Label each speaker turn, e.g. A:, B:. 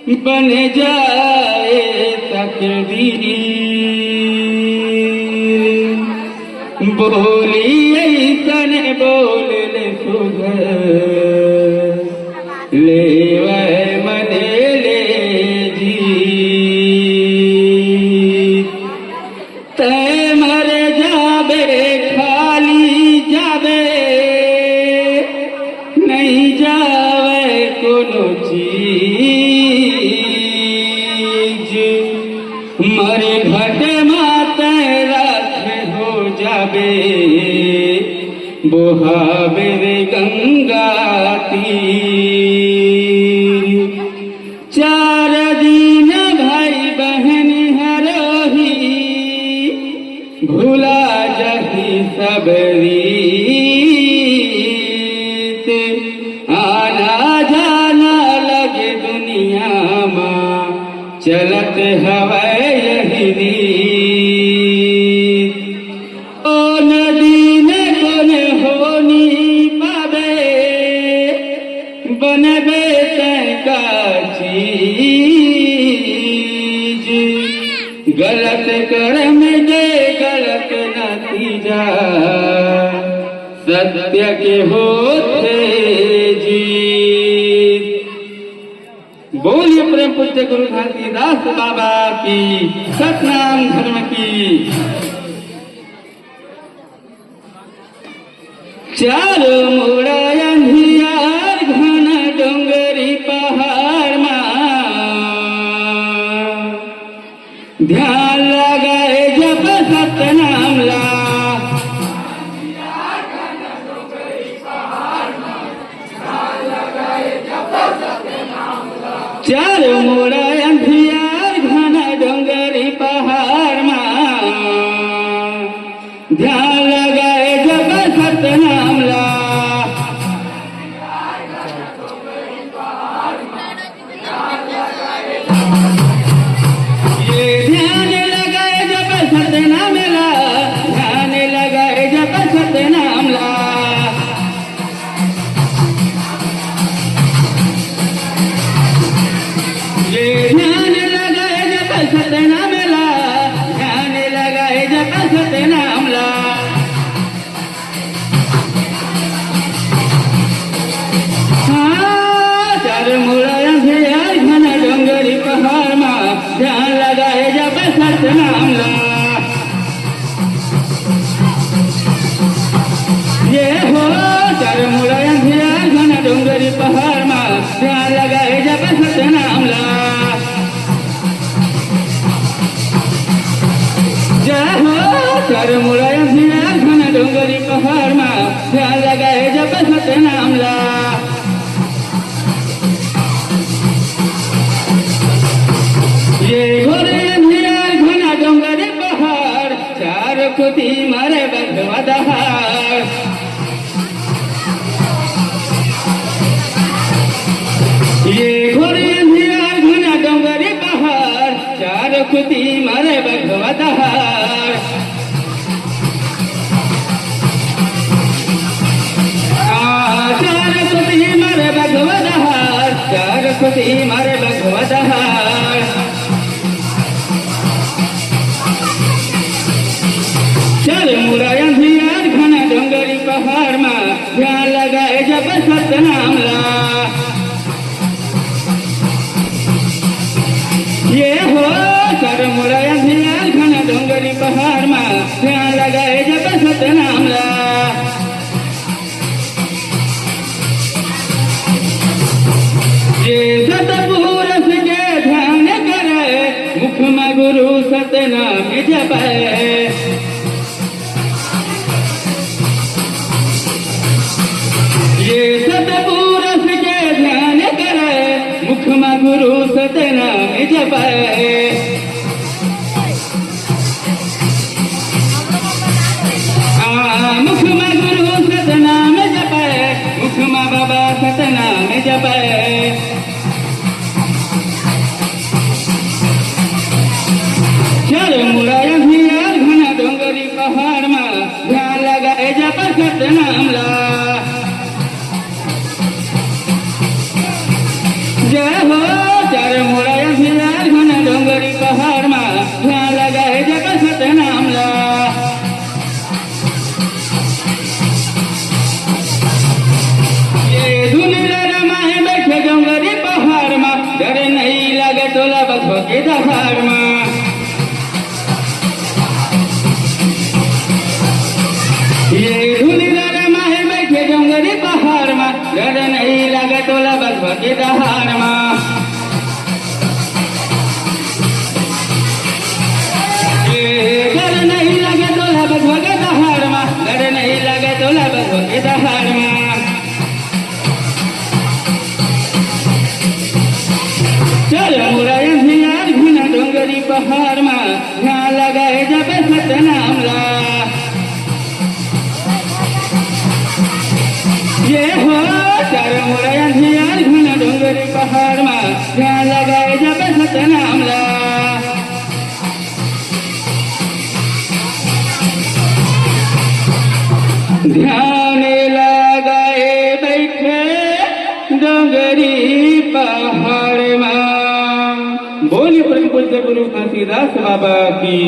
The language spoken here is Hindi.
A: बन जाए तकदीर। बोलिए तने बोल ले सुगर ले वह मने ले जी तय मर जाबे खाली जाबे नहीं जावे कोनो चीज मरे घट माते राख हो जाबे बोहाबे रे गंगा तीर। चार दिन भाई बहन हरोही भूला जही सब रीत आना जाना लगे दुनिया माँ चलत हवा यही रीत। ओ नदी न कोन होनी पावे बनबे तैका चीज गलत कर्म दे गलत नतीजा सत्य के होते जीत। बोलिए प्रेम पूज्य गुरु घासीदास बाबा की सतनाम धर्म की। चारो मोड़ा अंधियार घन डोंगरी पहाड़ मा ध्यान लगाए जब सतनाम ला। चारो मोड़ा अंधियार घन डोंगरी पहाड़ मा ध्यान लगाए जब सतनाम ला। ये ध्यान लगाए जब सतनाम ला ध्यान लगाए जब सतनाम ला। ये ध्यान लगाए जब सतनाम ला ध्यान लगाए जब सतनाम ला। चार मुड़ा अंधियार घन डोंगरी पहाड़ मा ध्यान लगाए जब सतनाम ला। ये हो चार मुड़ा अंधियार घन डोंगरी पहाड़ मा ध्यान लगाए जब सतनाम ला। जय हो चार मुड़ा अंधियार घन डोंगरी पहाड़ मा ध्यान लगाए जब सतनाम ला। ये घोरे अंधियार घना डोंगरी पहाड़ चार खुदी मारे बधवा दहाड़। ये घोरे अंधियार घना डोंगरी पहाड़ चार खुदी मारे बधवा दहाड़। चार खुदी मारे बधवा दहाड़ चार खुदी मारे बधवा दहाड़। चल मुड़ा अंधियार घना डोंगरी पहाड़ मा ध्यान लगाए जब सतनाम ला। ये हो चल मुड़ा अंधियार घना डोंगरी पहाड़ मा ध्यान लगाए जब सतनाम ला। ये सतपुरुष के ध्यान करे मुख में गुरु सतनाम जपे। ये सतपुरुष के ध्यान करे मुख में गुरु सतनाम जपे। मुख में गुरु सतनाम जपे मुख में बाबा सतनाम जपे। चल मुड़ा अंधियार भगवती दहारमा डर नहीं लगे तोला भगवती दहारमा डर नहीं लगे तोला भगवती दहारमा चल मुरायन धियार घुना डोंगरी पहाड़ में ध्यान लगाए जब सतनाम ला ये हो चल मुरायन धियार घुना डोंगरी पहाड़ में ध्यान लगाए जब सतनाम ला ध्यान लगाए बैठे डोंगरी पहाड़ में बोलिए परम पूज्य गुरु घासीदास बाबा की।